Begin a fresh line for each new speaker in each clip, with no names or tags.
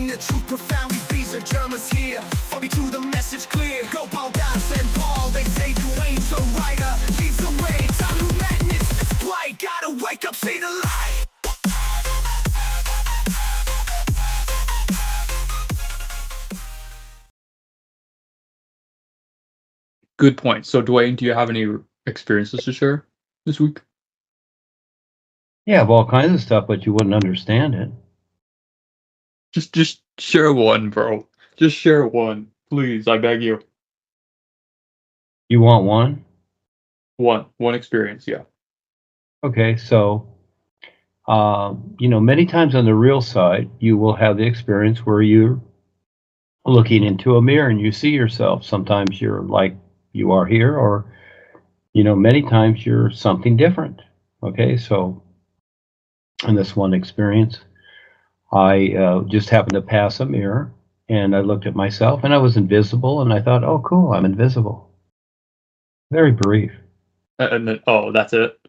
the truth profoundly. These are Germans here. Follow me to the message clear. Go Paul, Das, and Paul. They say Duane, so writer leads the way. Time to madness, it's blight. Gotta wake up, see the light.
Good point. So, Duane, do you have any experiences to share this week?
Yeah, of all kinds of stuff, but you wouldn't understand it.
Just share one, bro. Just share one, please. I beg you.
You want one?
One experience, yeah.
Okay, so, many times on the real side, you will have the experience where you're looking into a mirror and you see yourself. Sometimes you're like you are here, or, many times you're something different. Okay, so in this one experience, I just happened to pass a mirror and I looked at myself and I was invisible and I thought, oh, cool, I'm invisible. Very brief.
And then, oh, that's it.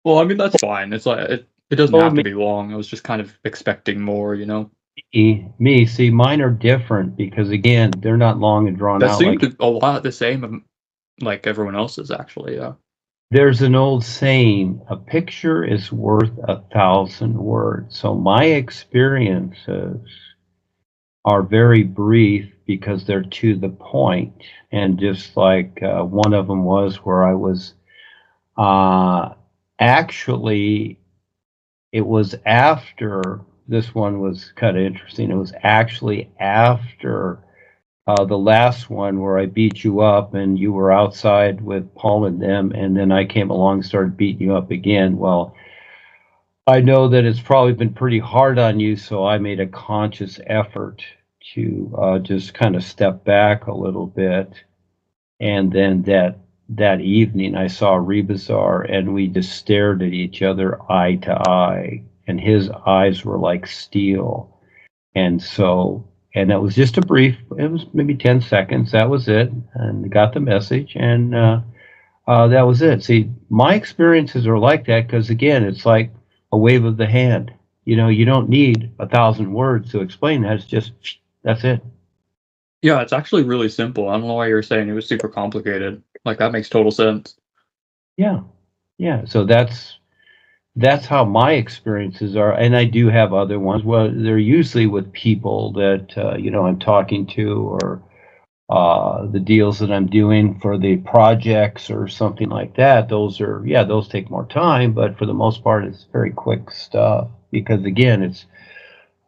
Well, I mean, that's fine. It's like it doesn't have to be long. I was just kind of expecting more,
See, mine are different because, again, they're not long and drawn out.
That seemed a lot the same, like everyone else's, actually, yeah.
There's an old saying, a picture is worth 1,000 words. So my experiences are very brief because they're to the point. And just like one of them was where I was actually, it was after, this one was kind of interesting. It was actually after the last one where I beat you up and you were outside with Paul and them, and then I came along and started beating you up again. Well, I know that it's probably been pretty hard on you, so I made a conscious effort to just kind of step back a little bit. And then that evening I saw Rebazar and we just stared at each other eye to eye, and his eyes were like steel. And that was just a brief, it was maybe 10 seconds, that was it, and got the message, and that was it. See, my experiences are like that because, again, it's like a wave of the hand. You don't need 1,000 words to explain that. It's just, that's it.
Yeah, it's actually really simple. I don't know why you were saying it was super complicated. Like, that makes total sense.
Yeah. So that's how my experiences are, and I do have other ones. Well, they're usually with people that I'm talking to, or the deals that I'm doing for the projects or something like that. Those take more time, but for the most part, it's very quick stuff because, again, it's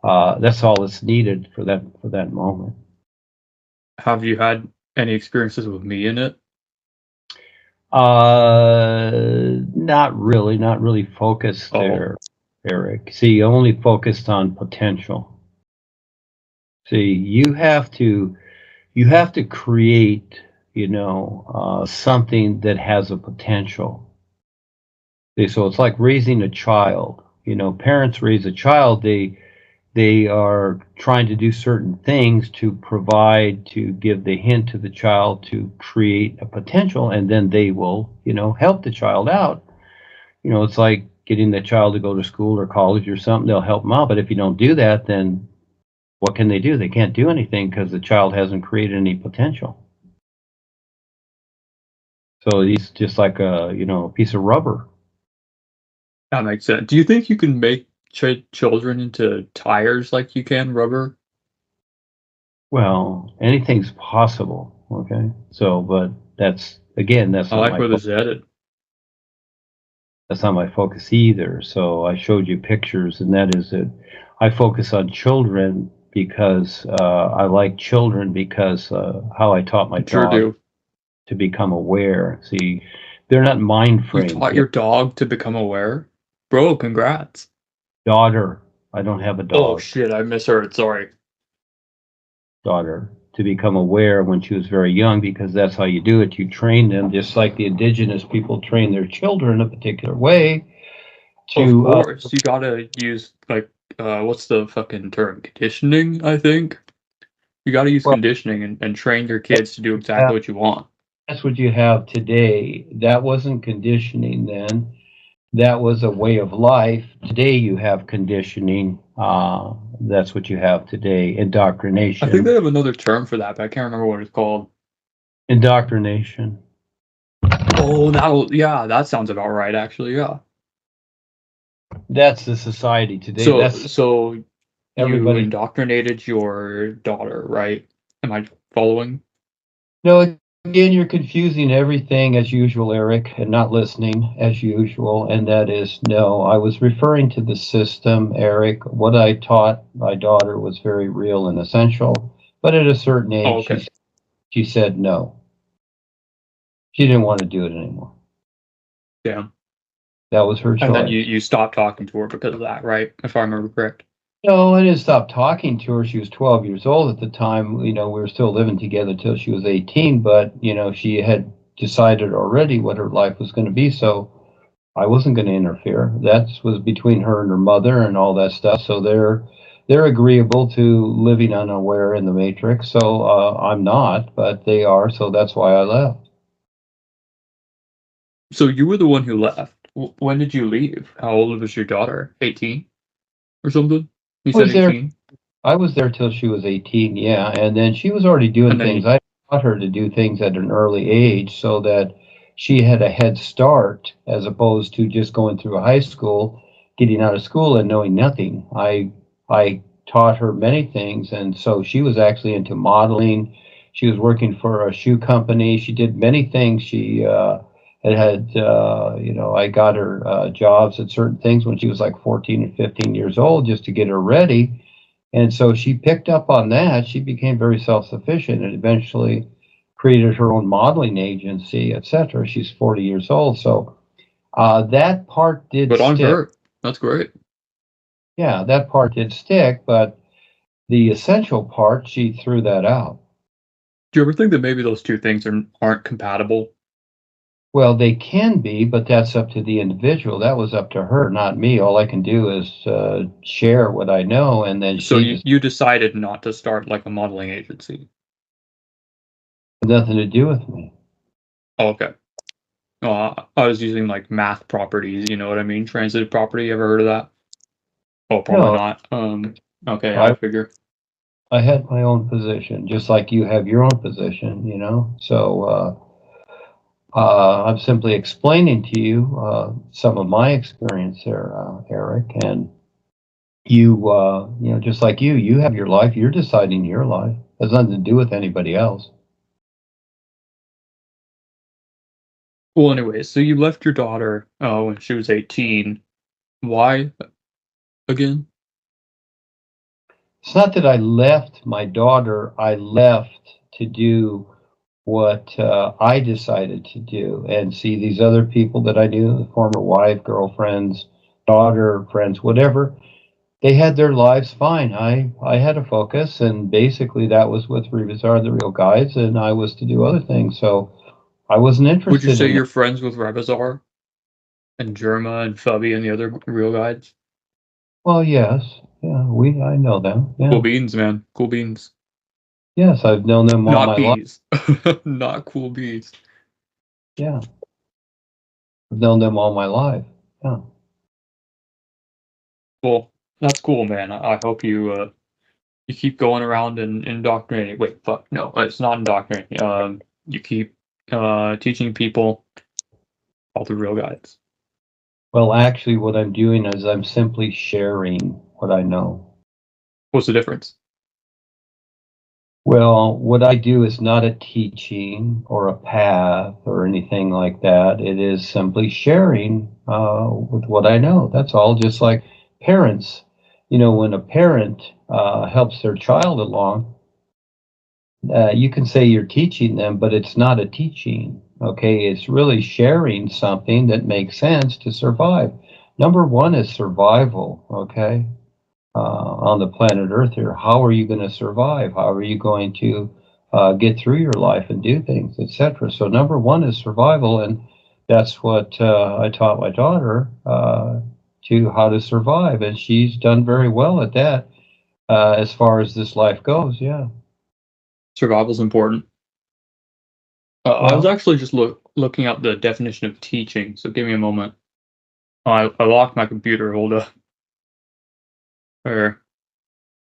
that's all that's needed for that moment.
Have you had any experiences with me in it?
Not really focused there, Eric. See, only focused on potential. See, you have to create, something that has a potential. See, so it's like raising a child. Parents raise a child, they are trying to do certain things to provide, to give the hint to the child to create a potential, and then they will, help the child out. It's like getting the child to go to school or college or something. They'll help them out, but if you don't do that, then what can they do? They can't do anything because the child hasn't created any potential. So he's just like a piece of rubber.
That makes sense. Do you think you can make children into tires like you can rubber?
Well, anything's possible. Okay, so but that's
I like where this is headed.
That's not my focus either. So I showed you pictures, and that is it. I focus on children because I like children because how I taught my dog to become aware. See, they're not mind framed.
You taught your dog to become aware? Bro, congrats.
Daughter. I don't have a dog.
Oh shit, I misheard, sorry.
Daughter, to become aware when she was very young, because that's how you do it. You train them just like the indigenous people train their children a particular way.
Of course, you gotta use, like, what's the fucking term? Conditioning, I think? You gotta use conditioning and train your kids to do exactly what you want.
That's what you have today. That wasn't conditioning then. that was a way of life. Today you have conditioning. That's what you have today. Indoctrination.
I think they have another term for that, but I can't remember what it's called.
Indoctrination.
Oh, that sounds about right, actually, yeah.
That's the society today.
So,
That's
so you
everybody.
indoctrinated your daughter, right? Am I following?
No, again, you're confusing everything as usual, Eric, and not listening as usual. And that is, no, I was referring to the system, Eric. What I taught my daughter was very real and essential. But at a certain
Oh,
age,
okay.
she said no. She didn't want to do it anymore.
Damn.
That was her
And then
choice.
you stopped talking to her because of that, right? If I remember correct.
No, I didn't stop talking to her. She was 12 years old at the time. We were still living together till she was 18, but, she had decided already what her life was going to be. So I wasn't going to interfere. That was between her and her mother and all that stuff. So they're agreeable to living unaware in the matrix. So I'm not, but they are. So that's why I left.
So you were the one who left. When did you leave? How old was your daughter? 18 or something? You
I
said
was there.
18?
I was there till she was 18. Yeah, and then she was already doing
And then
things. I taught her to do things at an early age so that she had a head start as opposed to just going through high school, getting out of school and knowing nothing. I taught her many things, and so she was actually into modeling. She was working for a shoe company. She did many things. She I got her jobs at certain things when she was like 14 and 15 years old just to get her ready. And so she picked up on that. She became very self-sufficient and eventually created her own modeling agency, etc. She's 40 years old. So that part did
But on
stick.
her. That's great.
Yeah, that part did stick, but the essential part, she threw that out.
Do you ever think that maybe those two things aren't compatible?
Well, they can be, but that's up to the individual. That was up to her, not me. All I can do is share what I know, and then
So
she just
you decided not to start like a modeling agency.
had nothing to do with me.
Oh, okay. I was using like math properties, you know what I mean? Transitive property, ever heard of that? Oh, probably
No,
not. Okay, I
I
figure.
I had my own position, just like you have your own position. So I'm simply explaining to you some of my experience there, Eric. And just like you have your life. You're deciding your life. It has nothing to do with anybody else.
Well, anyway, so you left your daughter when she was 18. Why again?
It's not that I left my daughter. I left to do what I decided to do and see these other people that I knew, the former wife, girlfriends, daughter, friends, whatever. They had their lives fine. I had a focus, and basically that was with Revizar, the real guides, and I was to do other things. So I wasn't
Would you
interested
say
in it.
you're friends with Rebazar and Germa and Fubby and the other real guides?
Well, yes, yeah, I know them.
Cool
Yeah,
beans, man. Cool beans.
yes, I've known them all
Not
my life.
bees. Not cool bees.
Yeah, I've known them all my life. Yeah.
Well, that's cool, man. I hope you keep going around and indoctrinating. Wait, fuck, no, it's not indoctrinating. You keep teaching people all the real guides.
Well, actually, what I'm doing is I'm simply sharing what I know.
What's the difference?
Well, what I do is not a teaching or a path or anything like that. It is simply sharing with what I know. That's all. Just like parents, when a parent helps their child along, you can say you're teaching them, but it's not a teaching. Okay, it's really sharing something that makes sense to survive. Number one is survival. Okay, on the planet Earth here. How are you going to survive? How are you going to get through your life and do things, etc.? So number one is survival, and that's what I taught my daughter to how to survive, and she's done very well at that as far as this life goes. Yeah.
Survival's important. I was
Well,
actually just looking up the definition of teaching, so give me a moment. I locked my computer. Hold up. Or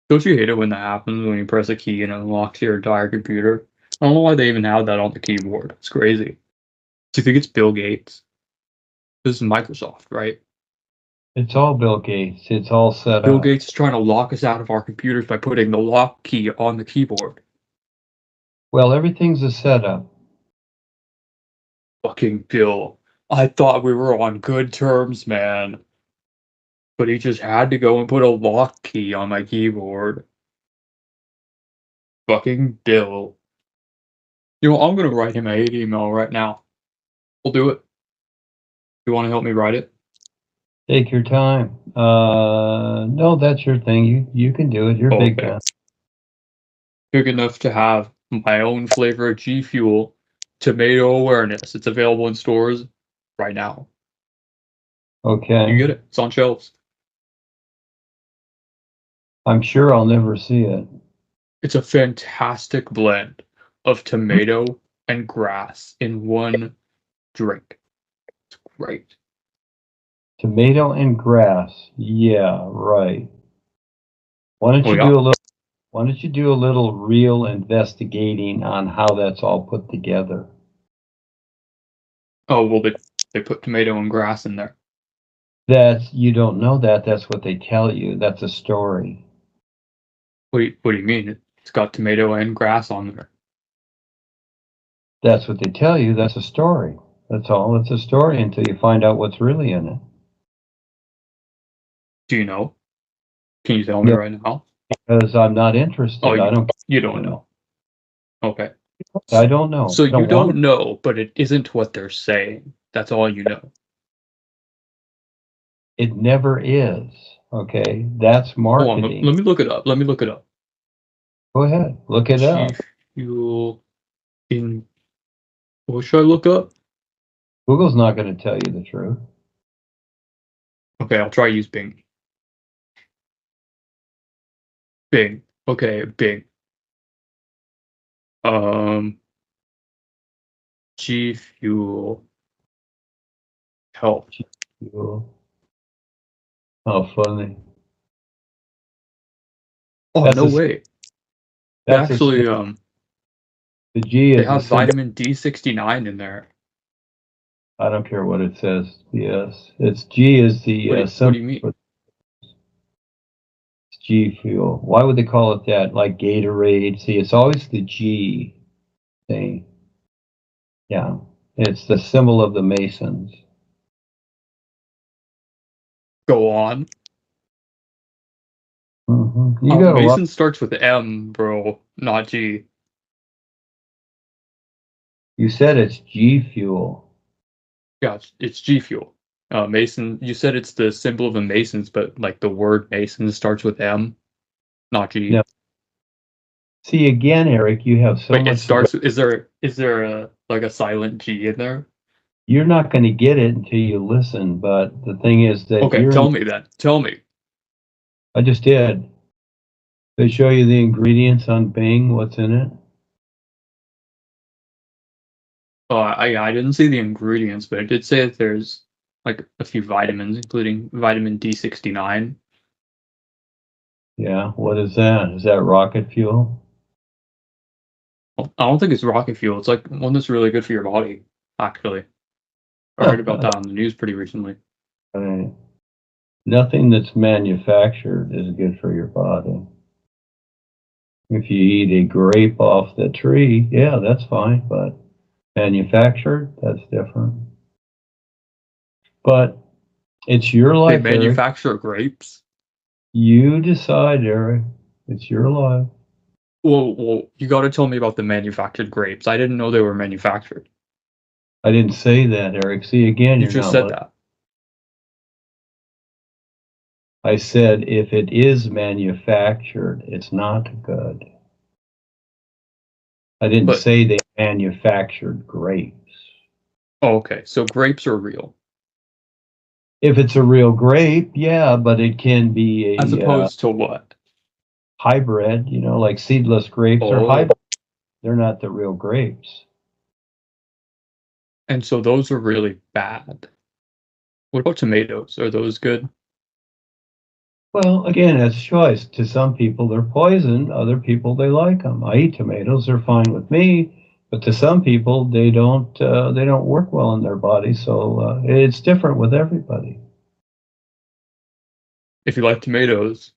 don't you hate it when that happens when you press a key and it unlocks your entire computer? I don't know why they even have that on the keyboard. It's crazy. Do you think it's Bill Gates? This is Microsoft, right?
It's all Bill Gates. It's all set
Bill
up.
Gates is trying to lock us out of our computers by putting the lock key on the keyboard.
Well, everything's a setup.
Fucking Bill. I thought we were on good terms, man. But he just had to go and put a lock key on my keyboard. Fucking Bill. You know, I'm gonna write him a hate email right now. We'll do it. You want to help me write it?
Take your time. No, that's your thing. You can do it. You're a big guy.
Big enough to have my own flavor of G Fuel tomato awareness. It's available in stores right now.
Okay.
You get it. It's on shelves.
I'm sure I'll never see it.
It's a fantastic blend of tomato and grass in one drink. It's great.
Tomato and grass. Yeah, right. Why don't you do a little real investigating on how that's all put together?
Oh, well, they put tomato and grass in there.
You don't know that. That's what they tell you. That's a story.
What do you mean? It's got tomato and grass on there.
That's what they tell you. That's a story. That's all. It's a story until you find out what's really in it.
Do you know? Can you tell me right now?
Because I'm not interested.
Oh,
I don't.
You don't know. Okay.
I don't know.
So you don't know, but it isn't what they're saying. That's all you know.
It never is. Okay, that's marketing.
Let me look it up.
Go ahead, look it up.
G Fuel in. What should I look up?
Google's not going to tell you the truth.
Okay, I'll try use Bing. Bing. Okay, Bing. G Fuel help.
Fuel. How funny.
Oh,
That's
no way.
That's
Actually,
the G is
they have vitamin D69 in there.
I don't care what it says. Yes, it's G is the
What do you mean?
It's G Fuel. Why would they call it that? Like Gatorade? See, it's always the G thing. Yeah, it's the symbol of the Masons.
Go on.
Mm-hmm.
Mason starts with M, bro, not G.
You said it's G Fuel.
Yeah, it's G Fuel. Mason, you said it's the symbol of the Masons, but like the word Mason starts with M, not G.
No. See again, Eric, you have so
Wait,
much.
it starts. Is there a like a silent G in there?
You're not going to get it until you listen. But the thing is that
Okay, tell me then. Tell me.
I just did. They show you the ingredients on Bing. What's in it?
I didn't see the ingredients, but it did say that there's like a few vitamins, including vitamin D69.
Yeah. What is that? Is that rocket fuel?
Well, I don't think it's rocket fuel. It's like one that's really good for your body, actually. I heard about that on the news pretty recently.
Right. Nothing that's manufactured is good for your body. If you eat a grape off the tree, yeah, that's fine, but manufactured, that's different. But it's your life,
They manufacture grapes?
You decide, Eric. It's your life.
Well, you got to tell me about the manufactured grapes. I didn't know they were manufactured.
I didn't say that, Eric. See, again,
You just said that.
I said if it is manufactured, it's not good. I didn't say they manufactured grapes.
Oh, okay, so grapes are real.
If it's a real grape, yeah, but it can be
As opposed to what?
Hybrid, like seedless grapes are hybrid. They're not the real grapes.
And so those are really bad. What about tomatoes? Are those good?
Well, again, it's choice. To some people, they're poison. Other people, they like them. I eat tomatoes; they're fine with me. But to some people, they don't. They don't work well in their body. So it's different with everybody.
If you like tomatoes,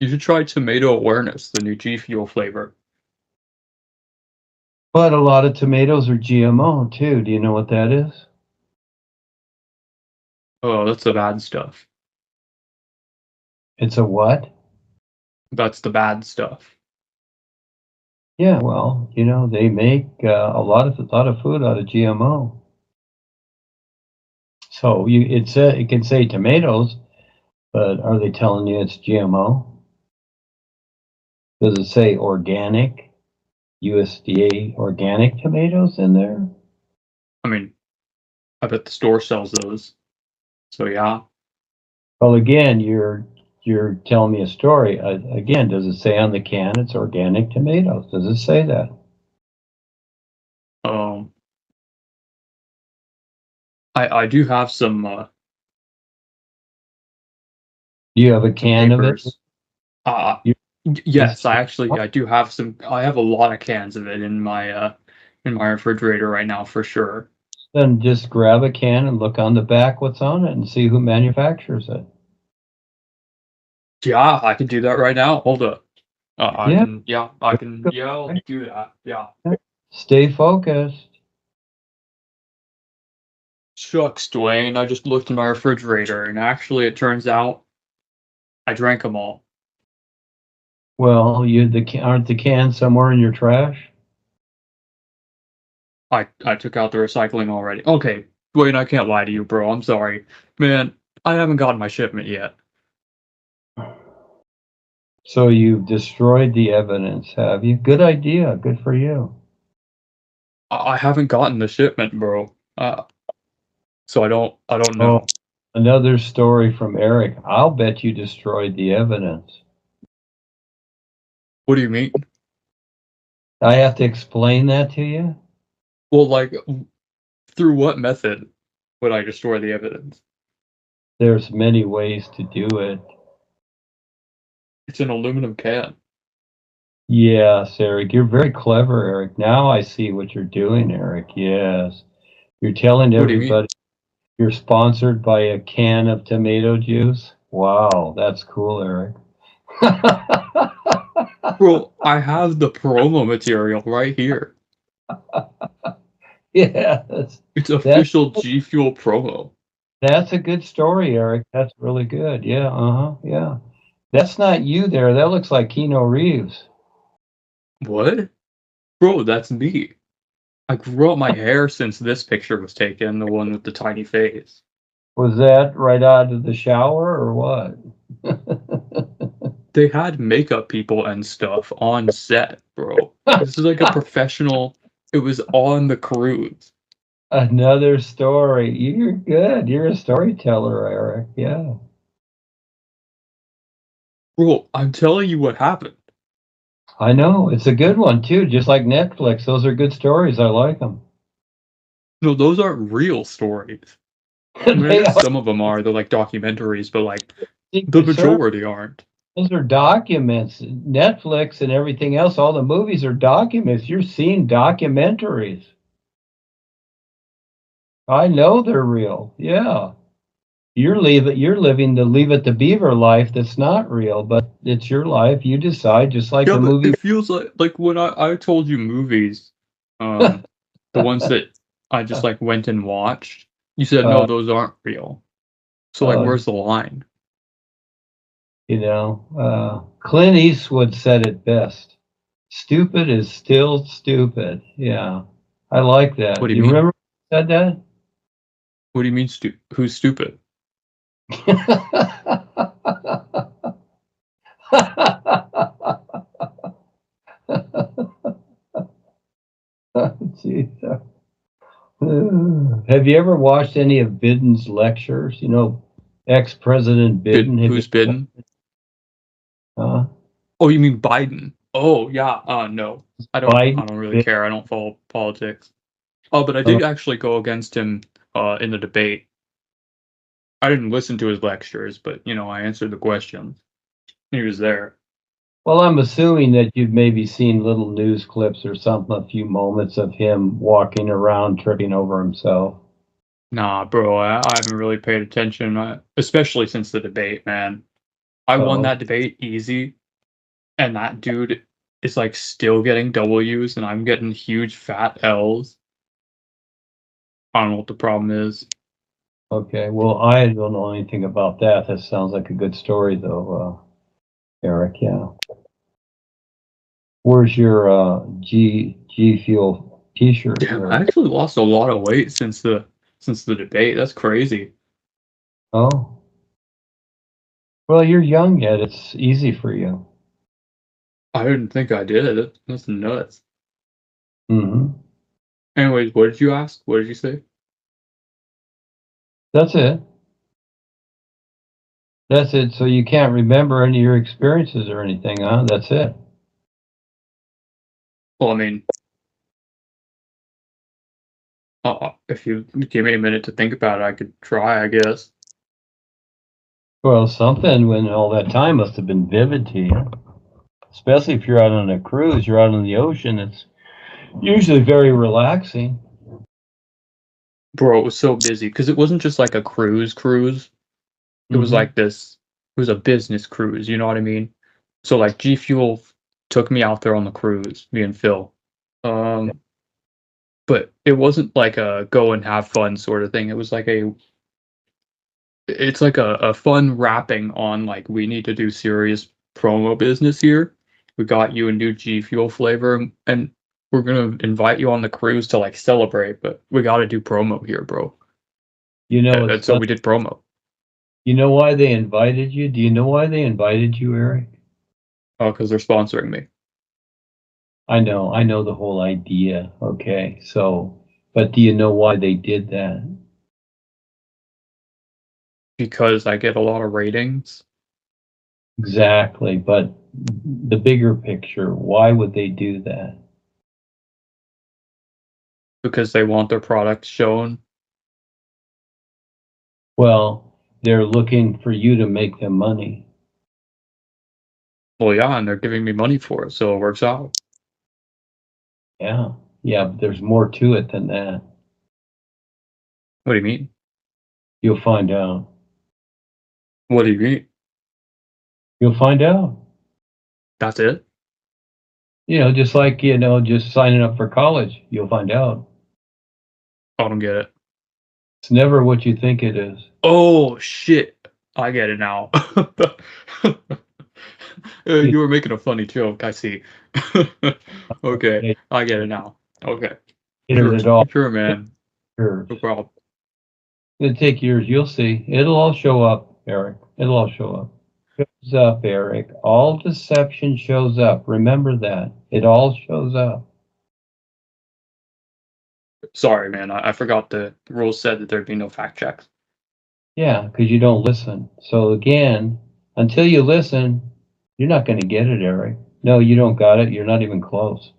you should try Tomato Awareness, the new G Fuel flavor.
But a lot of tomatoes are GMO too. Do you know what that is?
Oh, that's the bad stuff.
It's a what?
That's the bad stuff.
Yeah, well, they make a lot of food out of GMO. So it can say tomatoes, but are they telling you it's GMO? Does it say organic, USDA organic tomatoes in there?
I mean, I bet the store sells those. So yeah.
Well, again, you're telling me a story. Again, does it say on the can it's organic tomatoes? Does it say that?
Um, I do have some
Do you have a can of it?
papers. Uh,
You,
yes, I do have some. I have a lot of cans of it in my refrigerator right now for sure.
then just grab a can and look on the back what's on it and see who manufactures it.
Yeah, I can do that right now. Hold up.
Yeah.
I'll do that. Yeah.
Stay focused.
Shucks, Duane, I just looked in my refrigerator, and actually, it turns out I drank them all.
Well, aren't the cans somewhere in your trash?
I took out the recycling already. Okay, Duane, I can't lie to you, bro. I'm sorry. Man, I haven't gotten my shipment yet.
So you've destroyed the evidence, have you? Good idea. Good for you.
I haven't gotten the shipment, bro. So I don't
Oh,
know.
another story from Eric. I'll bet you destroyed the evidence.
What do you mean?
I have to explain that to you?
Well, like, through what method would I destroy the evidence?
There's many ways to do it.
It's an aluminum can.
Yes, Eric. You're very clever, Eric. Now I see what you're doing, Eric. Yes. You're telling
What do you mean?
everybody you're sponsored by a can of tomato juice. Wow, that's cool, Eric.
Bro, I have the promo material right here.
Yeah,
It's
that's
official G Fuel promo.
that's a good story, Eric. That's really good. Yeah, yeah. That's not you there. That looks like Keanu Reeves.
What? Bro, that's me. I grew up my hair since this picture was taken, the one with the tiny face.
Was that right out of the shower or what?
They had makeup people and stuff on set, bro. This is like a professional. It was on the cruise.
Another story. You're good. You're a storyteller, Eric. Yeah.
Bro, I'm telling you what happened.
I know. It's a good one too, just like Netflix. Those are good stories. I like them.
No, those aren't real stories. I mean, I
They
guess
are
some of them are. They're like documentaries, but like the
Secret Service.
majority aren't.
Those are documents. Netflix and everything else, all the movies are documents. You're seeing documentaries. I know they're real. Yeah. You're living the Leave It to Beaver life that's not real, but it's your life. You decide, just like
Yeah,
the
but
movie.
it feels like when I told you movies, um, the ones that I just like went and watched, you said no,
uh,
those aren't real. So like,
uh,
where's the line?
Clint Eastwood said it best. Stupid is still stupid. Yeah. I like
What
that.
do you
You
mean?
remember who said that?
What do you mean? Who's stupid?
Jeez. Have you ever watched any of Biden's lectures? Ex-President Biden. Have you?
Who's bidden?
Uh,
Oh, you mean Biden? Oh yeah. No,
Biden.
I don't really care. I don't follow politics. Oh, but I
Uh,
did actually go against him in the debate. I didn't listen to his lectures, but you know, I answered the questions. He was there.
Well, I'm assuming that you've maybe seen little news clips or something, a few moments of him walking around tripping over himself.
Nah, bro, I haven't really paid attention, especially since the debate, man. I won
Oh,
that debate easy, and that dude is like still getting W's, and I'm getting huge fat L's. I don't know what the problem is.
okay. Well, I don't know anything about that. That sounds like a good story, though, Eric. Yeah. Where's your G Fuel T-shirt?
Damn, I
Eric?
actually lost a lot of weight since the debate. That's crazy.
Oh, well, you're young yet. It's easy for you.
I didn't think I did. That's nuts.
Mm-hmm.
Anyways, what did you ask? What did you say?
That's it. That's it. So you can't remember any of your experiences or anything, huh? That's it.
Well, I mean, if you give me a minute to think about it, I could try, I guess.
Well, something when all that time must have been vivid to you. Especially if you're out on a cruise, you're out on the ocean. It's usually very relaxing.
Bro, it was so busy because it wasn't just like a cruise. It was
Mm-hmm.
like this. It was a business cruise. You know what I mean? So like G Fuel took me out there on the cruise, me and Phil. Um, but it wasn't like a go and have fun sort of thing. It was like it's like a fun wrapping on like we need to do serious promo business here. We got you a new G Fuel flavor, and we're gonna invite you on the cruise to like celebrate, but we got to do promo here, bro.
You know,
And
it's
so
fun.
we did promo.
You know why they invited you? Do you know why they invited you, Eric?
Oh, because they're sponsoring me.
I know the whole idea. Okay, so, but do you know why they did that?
Because I get a lot of ratings.
Exactly, but the bigger picture, why would they do that?
Because they want their product shown.
Well, they're looking for you to make them money.
Well, yeah, and they're giving me money for it, so it works out.
Yeah, yeah, but there's more to it than that.
What do you mean?
You'll find out.
What do you mean?
You'll find out.
That's it?
You know, just like, you know, just signing up for college, you'll find out.
I don't get it.
It's never what you think it is.
Oh shit! I get it now.
You
You were making a funny joke. I see. Okay,
can't
I get it now. Okay,
get it
sure,
at all.
sure, man.
Years.
No problem.
It'll take years. You'll see. It'll all show up, Eric. It'll all show up. Shows up, Eric. All deception shows up. Remember that. It all shows up.
Sorry, man. I forgot the rules said that there'd be no fact checks.
Yeah, because you don't listen. So again, until you listen, you're not going to get it, Eric. No, you don't got it. You're not even close.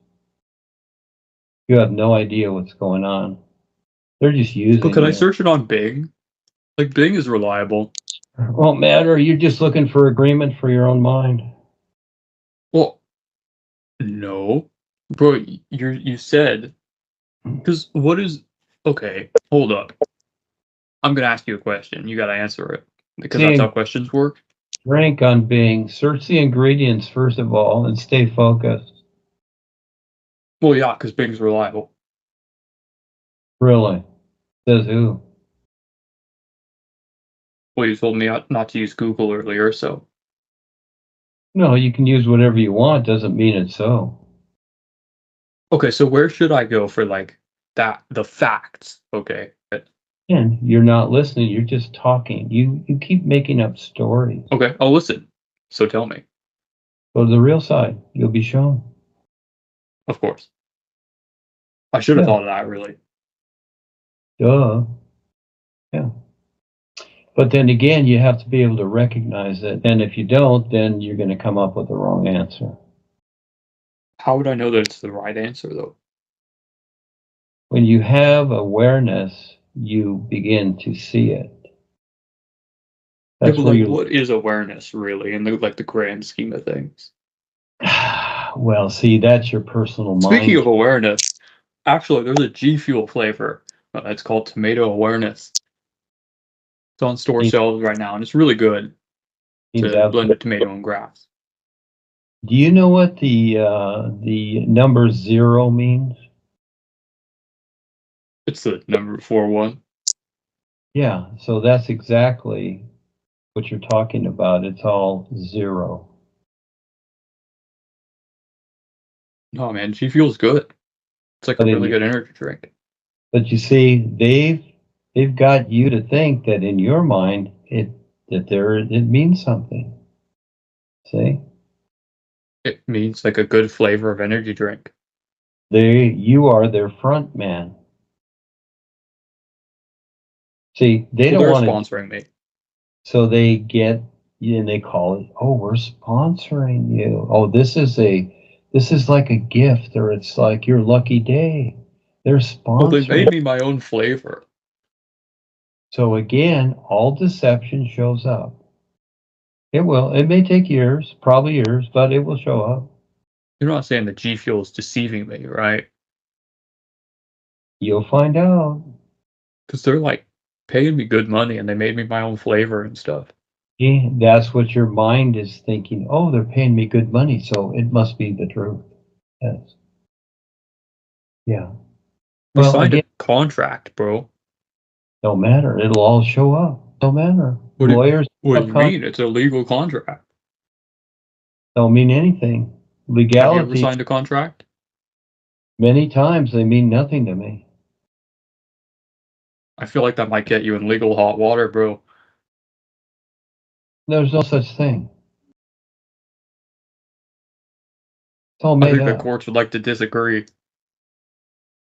You have no idea what's going on. They're just
But
using
can I
you.
search it on Bing? Like Bing is reliable.
Won't matter. You're just looking for agreement for your own mind.
Well, no, bro. You said because what is okay? Hold up. I'm gonna ask you a question. You gotta answer it because that's how
Seeing
questions work.
drink on Bing. Search the ingredients first of all and stay focused.
Well, yeah, because Bing's reliable.
Really? Says who?
Well, you told me not to use Google earlier, so
No, you can use whatever you want. Doesn't mean it's so.
okay. So where should I go for like that? The facts. Okay.
And you're not listening. You're just talking. You keep making up stories.
Okay. I'll listen. So tell me.
Go to the real side. You'll be shown.
Of course. I should have
Yeah.
thought of that really.
Duh. Yeah. But then again, you have to be able to recognize it. And if you don't, then you're going to come up with the wrong answer.
How would I know that it's the right answer though?
When you have awareness, you begin to see it. That's
but
where
like,
you.
what is awareness really in the grand scheme of things?
Well, see, that's your personal
Speaking
mind.
of awareness, actually, there's a G Fuel flavor. It's called Tomato Awareness. It's on store shelves right now, and it's really good.
Seems
To blend a
absolutely.
tomato and grass.
Do you know what the number 0 means?
It's the number 4-1.
Yeah, so that's exactly what you're talking about. It's all 0.
No, man, G Fuel's good. It's like a
But
really good energy drink.
but you see, they've got you to think that in your mind it means something. See?
It means like a good flavor of energy drink.
You are their front man. See, they
Well,
don't
they're
want to,
sponsoring me.
so they get you and they call it, oh, we're sponsoring you. Oh, this is like a gift, or it's like your lucky day. They're
Well, they
sponsoring.
made me my own flavor.
So again, all deception shows up. It will. It may take years, probably years, but it will show up.
You're not saying that G Fuel is deceiving me, right?
You'll find out.
Because they're like paying me good money and they made me my own flavor and stuff.
See, that's what your mind is thinking. Oh, they're paying me good money, so it must be the truth. Yes. Yeah.
We
Well,
signed
again,
a contract, bro.
don't matter. It'll all show up. Don't matter.
What do
Lawyers
you mean? It's a legal contract.
don't mean anything.
Have you ever
Legality,
signed a contract?
many times they mean nothing to me.
I feel like that might get you in legal hot water, bro.
There's no such thing. It's all
I
made
think the
up.
courts would like to disagree.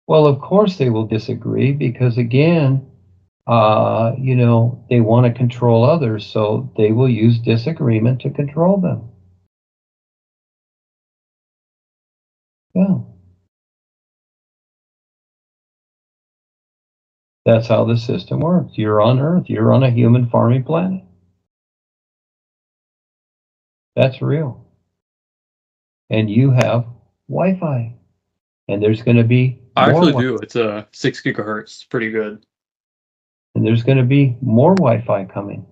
Well, of course they will disagree because again, they want to control others, so they will use disagreement to control them. Yeah. That's how the system works. You're on Earth. You're on a human farming planet. That's real. And you have Wi-Fi. And there's going to be
I
more
actually
Wi-Fi.
do. It's a 6 gigahertz. Pretty good.
And there's going to be more Wi-Fi coming.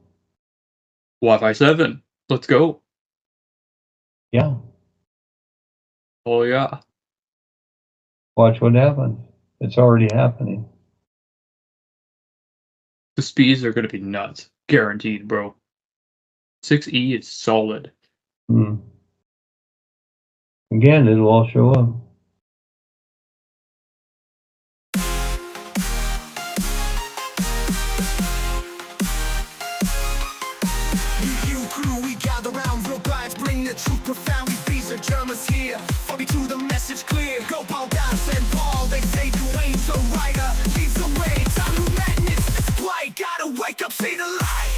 Wi-Fi 7. Let's go.
Yeah.
Oh, yeah.
Watch what happens. It's already happening.
The speeds are going to be nuts. Guaranteed, bro. 6E is solid.
Hmm. Again, it'll all show up.
You crew, we gather round real guides, bring the truth profound. These are Germans here, for me to the message clear. Go Paul, dance and Paul, they say Duane, so writer, leads the way. Time to madness, it's blight, gotta wake up, see the light.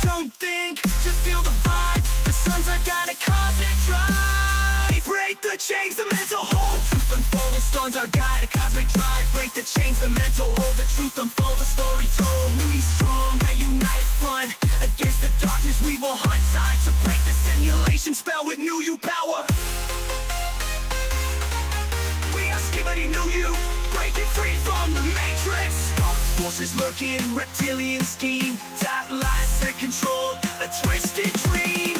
Don't think, just feel the vibe. The sun's are gonna cause it dry. Break the chains, the mental hold. Truth unfold, the storms are guide. A cosmic drive. Break the chains, the mental hold. The truth unfold, the story told. We strong, we unite front. Against the darkness, we will hunt. Time to break the simulation spell with new you power. We are skibidi new you. Breaking free from the matrix. Dark forces lurking, reptilian scheme. That lies that control a twisted dream.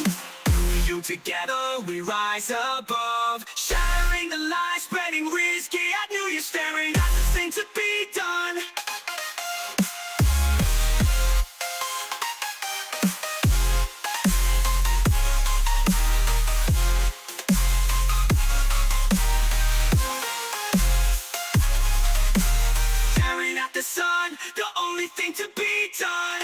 You together, we rise above. Shattering the lies, spreading risky. I knew you staring at the thing to be done. Staring at the sun, the only thing to be done.